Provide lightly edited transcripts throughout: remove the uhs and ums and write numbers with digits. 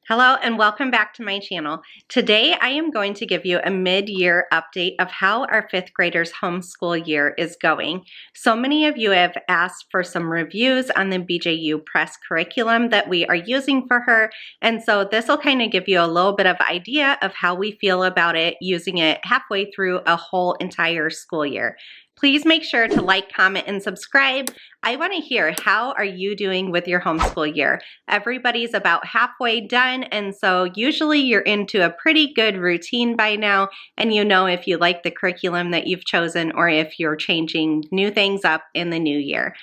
Hello and welcome back to my channel. Today I am going to give you a mid-year update of how our fifth graders homeschool year is going. So many of you have asked for some reviews on the BJU Press curriculum that we are using for her, and so this will kind of give you a little bit of idea of how we feel about it using it halfway through a whole entire school year. Please make sure to like, comment, and subscribe. I want to hear, how are you doing with your homeschool year? Everybody's about halfway done, and so usually you're into a pretty good routine by now, and you know if you like the curriculum that you've chosen or if you're changing new things up in the new year.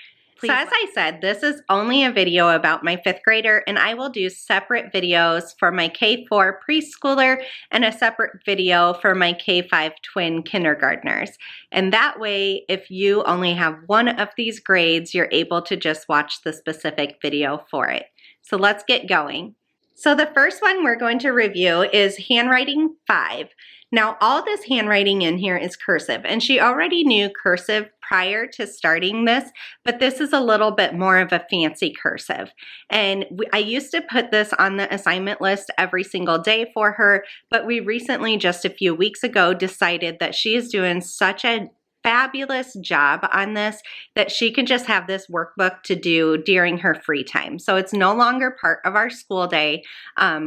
So as I said, this is only a video about my fifth grader, and I will do separate videos for my K4 preschooler and a separate video for my K5 twin kindergartners. And that way, if you only have one of these grades, you're able to just watch the specific video for it. So let's get going. So the first one we're going to review is Handwriting 5. Now, all this handwriting in here is cursive, and she already knew cursive prior to starting this, but this is a little bit more of a fancy cursive. And I used to put this on the assignment list every single day for her, but we recently, just a few weeks ago, decided that she is doing such a fabulous job on this that she can just have this workbook to do during her free time. So it's no longer part of our school day,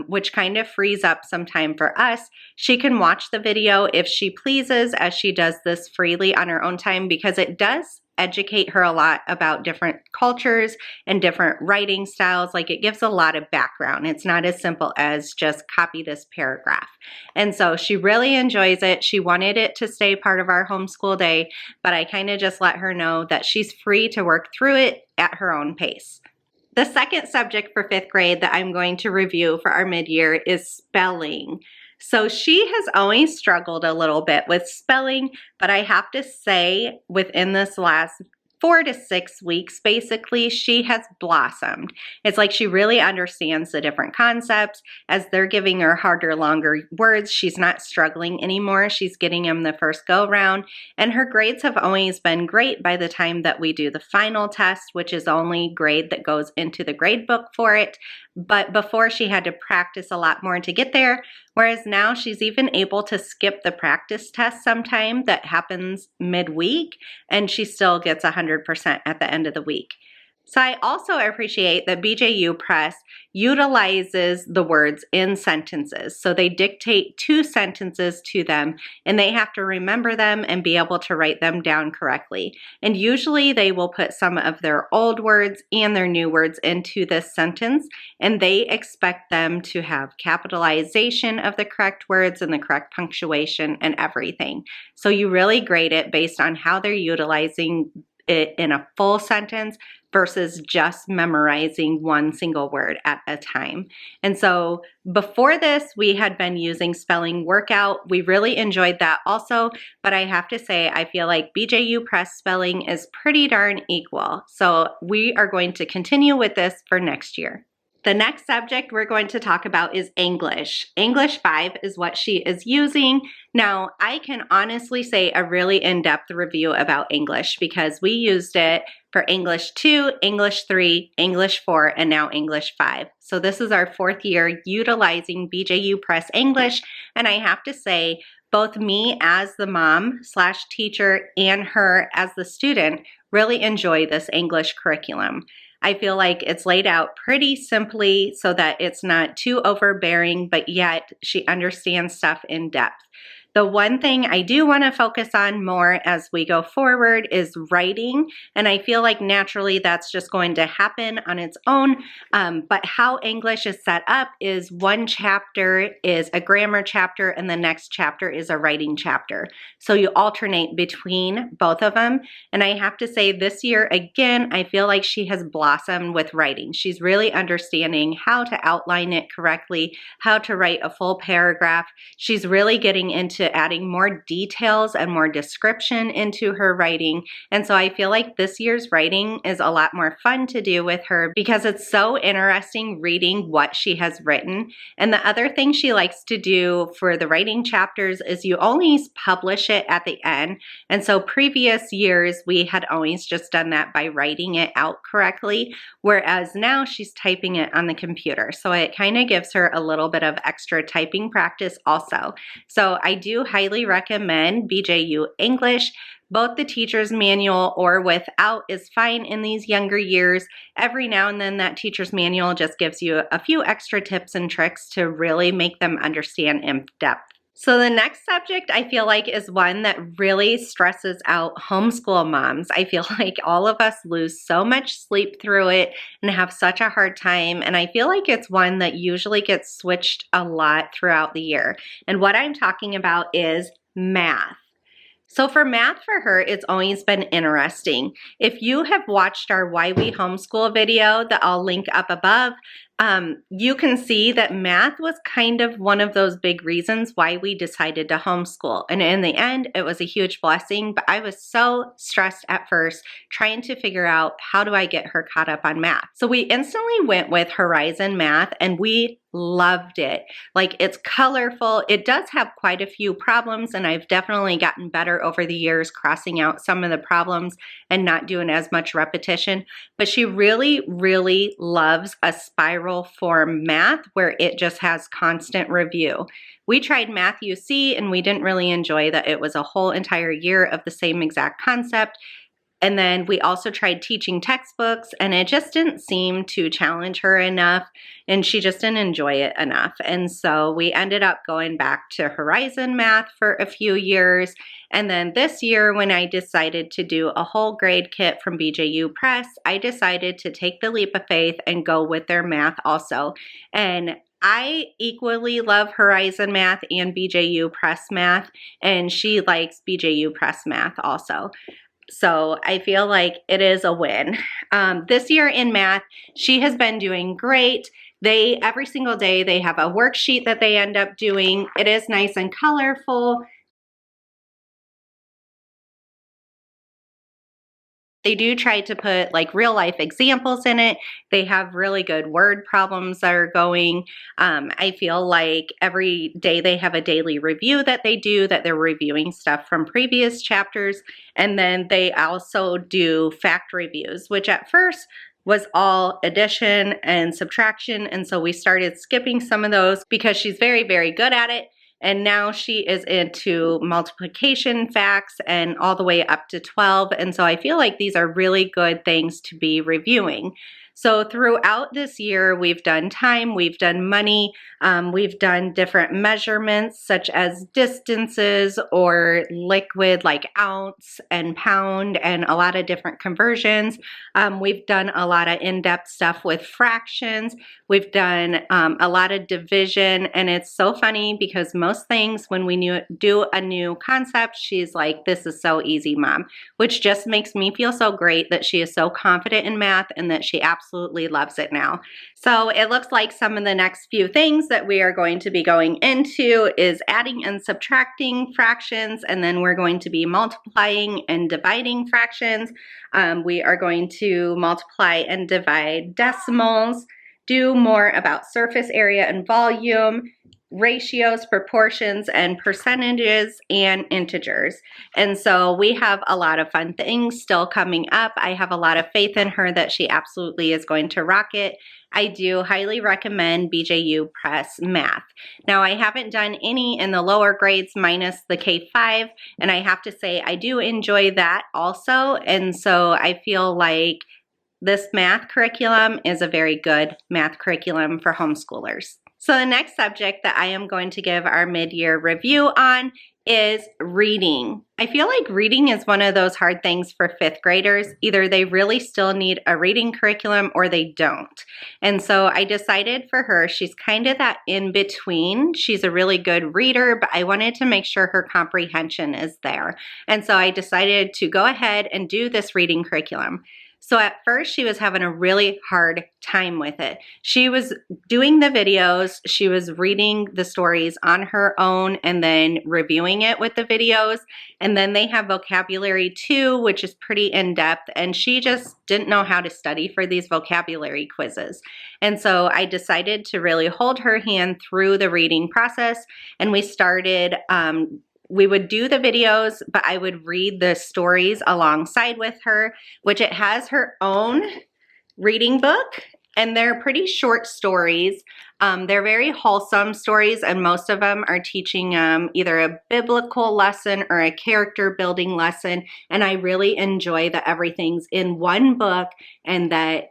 which kind of frees up some time for us. She can watch the video if she pleases, as she does this freely on her own time, because it does educate her a lot about different cultures and different writing styles. Like, it gives a lot of background. It's not as simple as just copy this paragraph. And so she really enjoys it. She wanted it to stay part of our homeschool day, but I kind of just let her know that she's free to work through it at her own pace. The second subject for fifth grade that I'm going to review for our mid-year is spelling. So she has always struggled a little bit with spelling, but I have to say within this last 4 to 6 weeks, basically, she has blossomed. It's like she really understands the different concepts. As they're giving her harder, longer words, she's not struggling anymore. She's getting them the first go round, and her grades have always been great by the time that we do the final test, which is the only grade that goes into the grade book for it. But before, she had to practice a lot more to get there, whereas now she's even able to skip the practice test sometime that happens midweek, and she still gets 100% at the end of the week. So I also appreciate that BJU Press utilizes the words in sentences. So they dictate 2 sentences to them, and they have to remember them and be able to write them down correctly. And usually they will put some of their old words and their new words into this sentence, and they expect them to have capitalization of the correct words and the correct punctuation and everything. So you really grade it based on how they're utilizing it in a full sentence versus just memorizing one single word at a time. And so before this, we had been using Spelling Workout. We really enjoyed that also, but I have to say, I feel like BJU Press spelling is pretty darn equal. So we are going to continue with this for next year. The next subject we're going to talk about is English. English 5 is what she is using. Now, I can honestly say a really in-depth review about English because we used it for English 2, English 3, English 4, and now English 5. So this is our 4th year utilizing BJU Press English, and I have to say, both me as the mom / teacher and her as the student really enjoy this English curriculum. I feel like it's laid out pretty simply so that it's not too overbearing, but yet she understands stuff in depth. The one thing I do want to focus on more as we go forward is writing, and I feel like naturally that's just going to happen on its own, but how English is set up is one chapter is a grammar chapter and the next chapter is a writing chapter. So you alternate between both of them, and I have to say this year, again, I feel like she has blossomed with writing. She's really understanding how to outline it correctly, how to write a full paragraph. She's really getting into into adding more details and more description into her writing. And so I feel like this year's writing is a lot more fun to do with her because it's so interesting reading what she has written. And the other thing she likes to do for the writing chapters is you always publish it at the end. And so previous years, we had always just done that by writing it out correctly, whereas now she's typing it on the computer. So it kind of gives her a little bit of extra typing practice also. So I do highly recommend BJU English. Both the teacher's manual or without is fine in these younger years. Every now and then that teacher's manual just gives you a few extra tips and tricks to really make them understand in depth. So the next subject I feel like is one that really stresses out homeschool moms. I feel like all of us lose so much sleep through it and have such a hard time. And I feel like it's one that usually gets switched a lot throughout the year. And what I'm talking about is math. So for math for her, it's always been interesting. If you have watched our Why We Homeschool video that I'll link up above, you can see that math was kind of one of those big reasons why we decided to homeschool. And in the end, it was a huge blessing, but I was so stressed at first trying to figure out how do I get her caught up on math. So we instantly went with Horizon Math and we loved it. Like, it's colorful. It does have quite a few problems, and I've definitely gotten better over the years crossing out some of the problems and not doing as much repetition. But she really, really loves a spiral form math where it just has constant review. We tried Math UC and we didn't really enjoy that it was a whole entire year of the same exact concept. And then we also tried teaching textbooks and it just didn't seem to challenge her enough and she just didn't enjoy it enough. And so we ended up going back to Horizon Math for a few years. And then this year when I decided to do a whole grade kit from BJU Press, I decided to take the leap of faith and go with their math also. And I equally love Horizon Math and BJU Press Math, and she likes BJU Press Math also. So I feel like it is a win. This year in math, she has been doing great. Every single day they have a worksheet that they end up doing. It is nice and colorful. They do try to put like real life examples in it. They have really good word problems that are going. I feel like every day they have a daily review that they do, that they're reviewing stuff from previous chapters. And then they also do fact reviews, which at first was all addition and subtraction. And so we started skipping some of those because she's very, very good at it. And now she is into multiplication facts and all the way up to 12. And so I feel like these are really good things to be reviewing. So throughout this year, we've done time, we've done money, we've done different measurements such as distances or liquid like ounce and pound and a lot of different conversions. We've done a lot of in-depth stuff with fractions. We've done a lot of division, and it's so funny because most things when we do a new concept, she's like, this is so easy, Mom, which just makes me feel so great that she is so confident in math and that she absolutely loves it now. So it looks like some of the next few things that we are going to be going into is adding and subtracting fractions, and then we're going to be multiplying and dividing fractions. We are going to multiply and divide decimals, do more about surface area and volume, ratios, proportions, and percentages, and integers. And so we have a lot of fun things still coming up. I have a lot of faith in her that she absolutely is going to rock it. I do highly recommend BJU Press Math. Now, I haven't done any in the lower grades minus the K-5, and I have to say I do enjoy that also. And so I feel like this math curriculum is a very good math curriculum for homeschoolers. So the next subject that I am going to give our mid-year review on is reading. I feel like reading is one of those hard things for fifth graders. Either they really still need a reading curriculum or they don't. And so I decided for her, she's kind of that in between. She's a really good reader, but I wanted to make sure her comprehension is there. And so I decided to go ahead and do this reading curriculum. So at first she was having a really hard time with it. She was doing the videos, she was reading the stories on her own and then reviewing it with the videos. And then they have vocabulary too, which is pretty in-depth, and she just didn't know how to study for these vocabulary quizzes. And so I decided to really hold her hand through the reading process, and we started we would do the videos, but I would read the stories alongside with her, which it has her own reading book, and they're pretty short stories. They're very wholesome stories, and most of them are teaching either a biblical lesson or a character building lesson. And I really enjoy that everything's in one book and that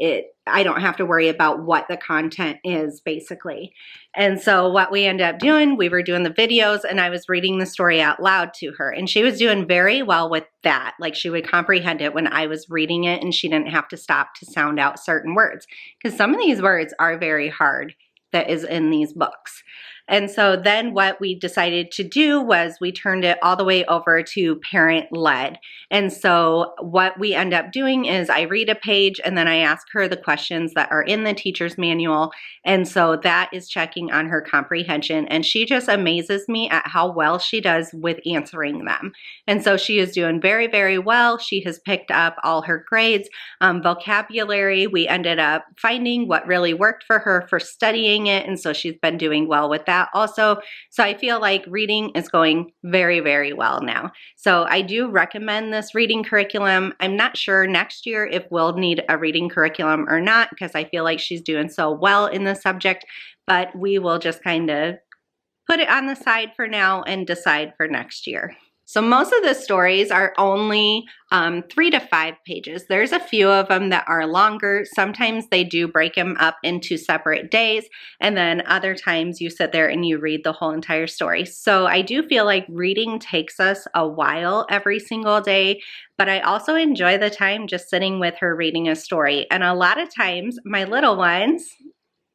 I don't have to worry about what the content is, basically. And so what we ended up doing, we were doing the videos and I was reading the story out loud to her, and she was doing very well with that. Like, she would comprehend it when I was reading it, and she didn't have to stop to sound out certain words, because some of these words are very hard that is in these books. And so then what we decided to do was we turned it all the way over to parent-led. And so what we end up doing is I read a page and then I ask her the questions that are in the teacher's manual. And so that is checking on her comprehension. And she just amazes me at how well she does with answering them. And so she is doing very, very well. She has picked up all her grades. Vocabulary, we ended up finding what really worked for her for studying it. And so she's been doing well with that also. So I feel like reading is going very, very well now. So I do recommend this reading curriculum. I'm not sure next year if we'll need a reading curriculum or not, because I feel like she's doing so well in the subject, but we will just kind of put it on the side for now and decide for next year. So most of the stories are only 3 to 5 pages. There's a few of them that are longer. Sometimes they do break them up into separate days, and then other times you sit there and you read the whole entire story. So I do feel like reading takes us a while every single day, but I also enjoy the time just sitting with her reading a story. And a lot of times my little ones,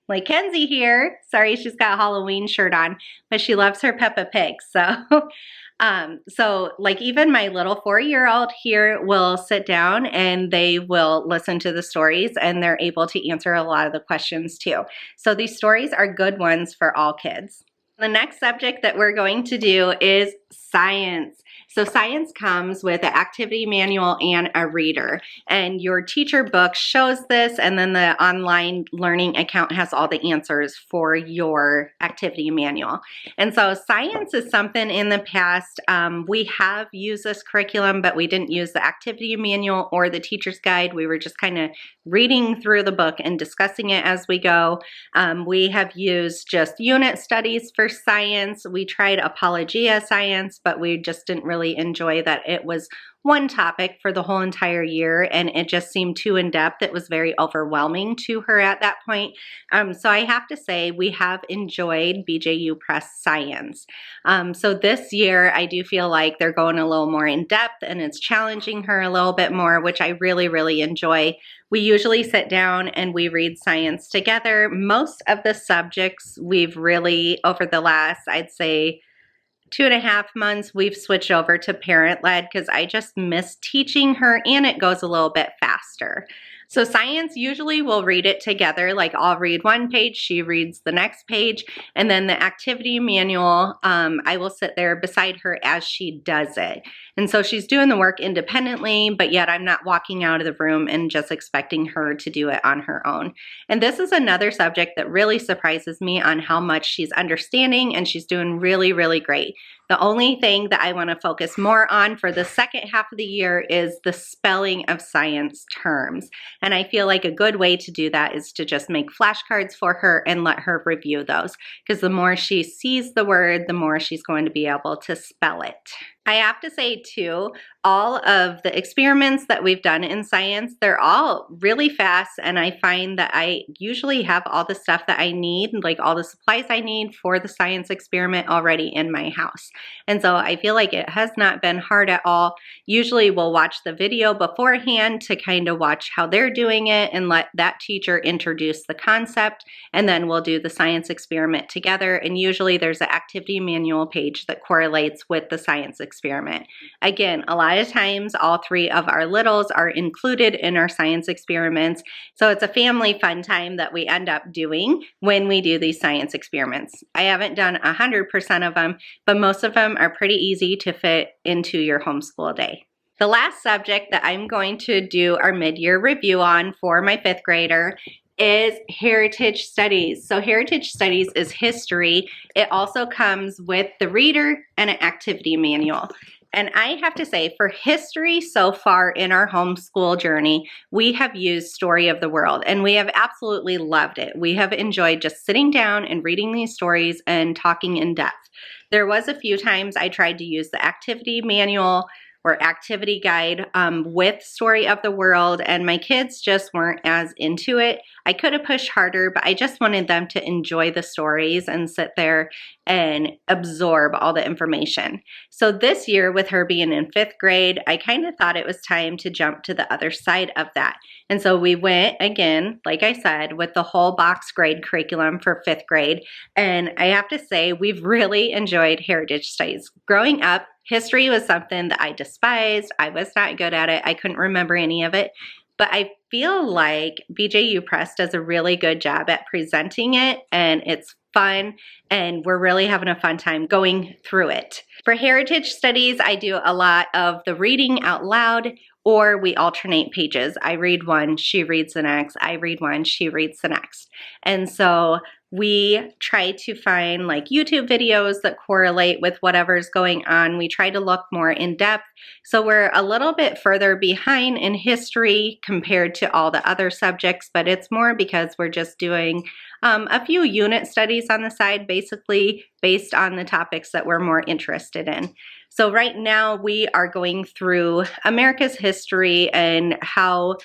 like Kenzie here, sorry, she's got a Halloween shirt on, but she loves her Peppa Pig. So like even my little 4-year-old here will sit down and they will listen to the stories, and they're able to answer a lot of the questions too. So these stories are good ones for all kids. The next subject that we're going to do is science. So science comes with an activity manual and a reader, and your teacher book shows this, and then the online learning account has all the answers for your activity manual. And so science is something in the past, we have used this curriculum, but we didn't use the activity manual or the teacher's guide. We were just kind of reading through the book and discussing it as we go. We have used just unit studies for science. We tried Apologia Science, but we just didn't really enjoy that it was one topic for the whole entire year, and it just seemed too in-depth. It was very overwhelming to her at that point. So I have to say we have enjoyed BJU Press Science. So this year I do feel like they're going a little more in-depth, and it's challenging her a little bit more, which I really, really enjoy. We usually sit down and we read science together. Most of the subjects we've really, over the last, I'd say, 2.5 months, we've switched over to parent-led because I just miss teaching her, and it goes a little bit faster. So science, usually we'll read it together. Like, I'll read one page, she reads the next page, and then the activity manual, I will sit there beside her as she does it. And so she's doing the work independently, but yet I'm not walking out of the room and just expecting her to do it on her own. And this is another subject that really surprises me on how much she's understanding, and she's doing really, really great. The only thing that I want to focus more on for the second half of the year is the spelling of science terms. And I feel like a good way to do that is to just make flashcards for her and let her review those, because the more she sees the word, the more she's going to be able to spell it. I have to say too, all of the experiments that we've done in science, they're all really fast, and I find that I usually have all the stuff that I need, like all the supplies I need for the science experiment already in my house. And so I feel like it has not been hard at all. Usually we'll watch the video beforehand to kind of watch how they're doing it and let that teacher introduce the concept, and then we'll do the science experiment together. And usually there's an activity manual page that correlates with the science experiment. experiment. Again, a lot of times all 3 of our littles are included in our science experiments. So it's a family fun time that we end up doing when we do these science experiments. I haven't done 100% of them, but most of them are pretty easy to fit into your homeschool day. The last subject that I'm going to do our mid-year review on for my 5th grader is heritage studies. So heritage studies is history. It also comes with the reader and an activity manual. And I have to say, for history so far in our homeschool journey, we have used Story of the World, and we have absolutely loved it. We have enjoyed just sitting down and reading these stories and talking in depth. There was a few times I tried to use the activity manual or activity guide with Story of the World, and my kids just weren't as into it. I could have pushed harder, but I just wanted them to enjoy the stories and sit there and absorb all the information. So this year, with her being in 5th grade, I kind of thought it was time to jump to the other side of that. And so we went again, like I said, with the whole box grade curriculum for 5th grade. And I have to say, we've really enjoyed heritage studies. Growing up, history was something that I despised. I was not good at it. I couldn't remember any of it. But I feel like BJU Press does a really good job at presenting it, and it's fun, and we're really having a fun time going through it. For heritage studies, I do a lot of the reading out loud, or we alternate pages. I read one, she reads the next. I read one, she reads the next. And so we try to find like YouTube videos that correlate with whatever's going on. We try to look more in depth. So we're a little bit further behind in history compared to all the other subjects, but it's more because we're just doing a few unit studies on the side, basically based on the topics that we're more interested in. So right now we are going through America's history and how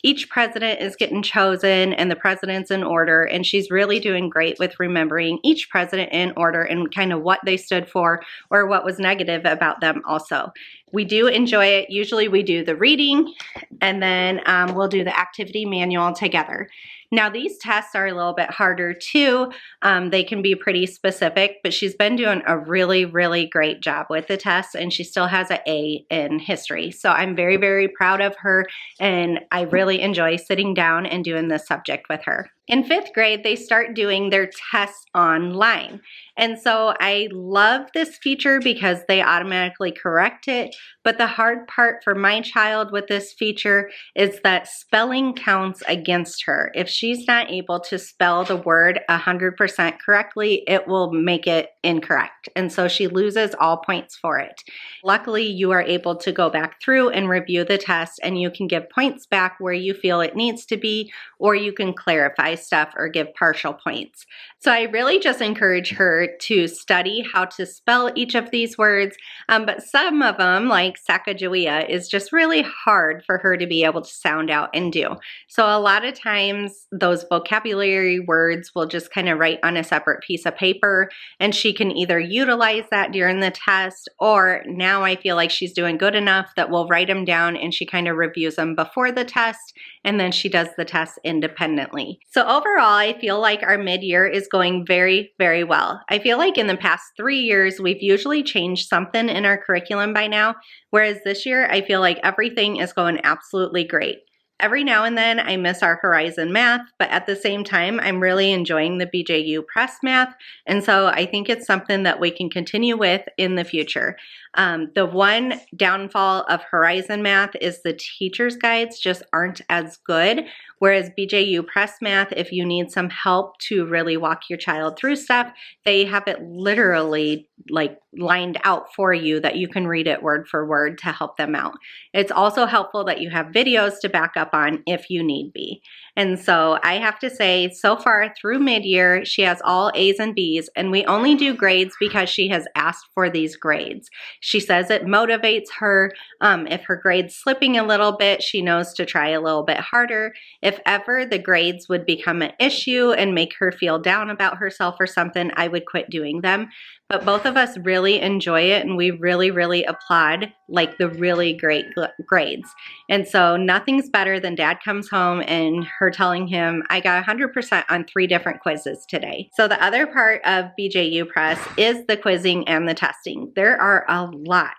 each president is getting chosen and the presidents in order, and she's really doing great with remembering each president in order and kind of what they stood for or what was negative about them also. We do enjoy it. Usually we do the reading and then we'll do the activity manual together. Now these tests are a little bit harder too. They can be pretty specific, but she's been doing a really, really great job with the tests, and she still has an A in history. So I'm very, very proud of her, and I really enjoy sitting down and doing this subject with her. In 5th grade, they start doing their tests online. And so I love this feature because they automatically correct it. But the hard part for my child with this feature is that spelling counts against her. If she's not able to spell the word 100% correctly, it will make it incorrect. And so she loses all points for it. Luckily, you are able to go back through and review the test, and you can give points back where you feel it needs to be, or you can clarify stuff or give partial points. So I really just encourage her to study how to spell each of these words, but some of them, like Sacagawea, is just really hard for her to be able to sound out and do. So a lot of times those vocabulary words will just kind of write on a separate piece of paper, and she can either utilize that during the test, or now I feel like she's doing good enough that we'll write them down and she kind of reviews them before the test, and then she does the test independently. So overall, I feel like our mid-year is going very, very well. I feel like in the past 3 years, we've usually changed something in our curriculum by now, whereas this year, I feel like everything is going absolutely great. Every now and then I miss our Horizon math, but at the same time, I'm really enjoying the BJU Press math, and so I think it's something that we can continue with in the future. The one downfall of Horizon math is the teacher's guides just aren't as good, whereas BJU Press math, if you need some help to really walk your child through stuff, they have it literally like lined out for you that you can read it word for word to help them out. It's also helpful that you have videos to back up on if you need be. And so I have to say, so far through mid-year, she has all A's and B's, and we only do grades because she has asked for these grades. She says it motivates her. If her grade's slipping a little bit, she knows to try a little bit harder. If ever the grades would become an issue and make her feel down about herself or something, I would quit doing them. But both of us really enjoy it, and we really, really applaud like the really great grades. And so nothing's better than Dad comes home and her telling him, I got 100% on 3 different quizzes today. So the other part of BJU Press is the quizzing and the testing. There are a lot.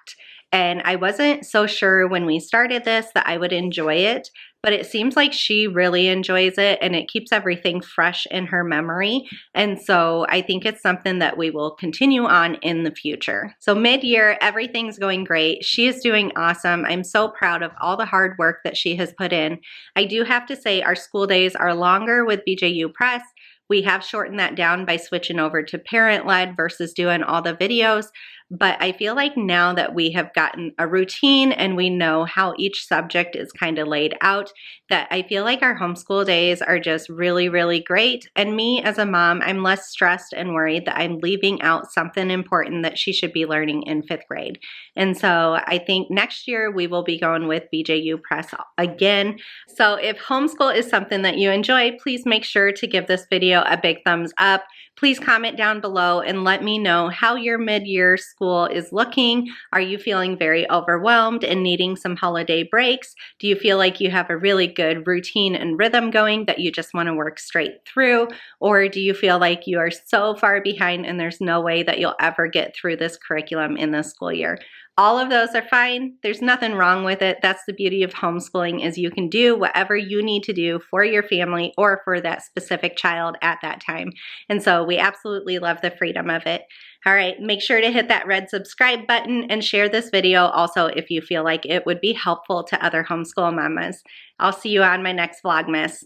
And I wasn't so sure when we started this that I would enjoy it, but it seems like she really enjoys it and it keeps everything fresh in her memory. And so I think it's something that we will continue on in the future. So mid-year, everything's going great. She is doing awesome. I'm so proud of all the hard work that she has put in. I do have to say our school days are longer with BJU Press. We have shortened that down by switching over to parent-led versus doing all the videos. But I feel like now that we have gotten a routine and we know how each subject is kind of laid out, that I feel like our homeschool days are just really, really great. And me as a mom, I'm less stressed and worried that I'm leaving out something important that she should be learning in 5th grade. And so I think next year we will be going with BJU Press again. So if homeschool is something that you enjoy, please make sure to give this video a big thumbs up. Please comment down below and let me know how your mid-year school is looking. Are you feeling very overwhelmed and needing some holiday breaks? Do you feel like you have a really good routine and rhythm going that you just want to work straight through? Or do you feel like you are so far behind and there's no way that you'll ever get through this curriculum in this school year? All of those are fine. There's nothing wrong with it. That's the beauty of homeschooling, is you can do whatever you need to do for your family or for that specific child at that time. And so we absolutely love the freedom of it. All right, make sure to hit that red subscribe button and share this video also if you feel like it would be helpful to other homeschool mamas. I'll see you on my next Vlogmas.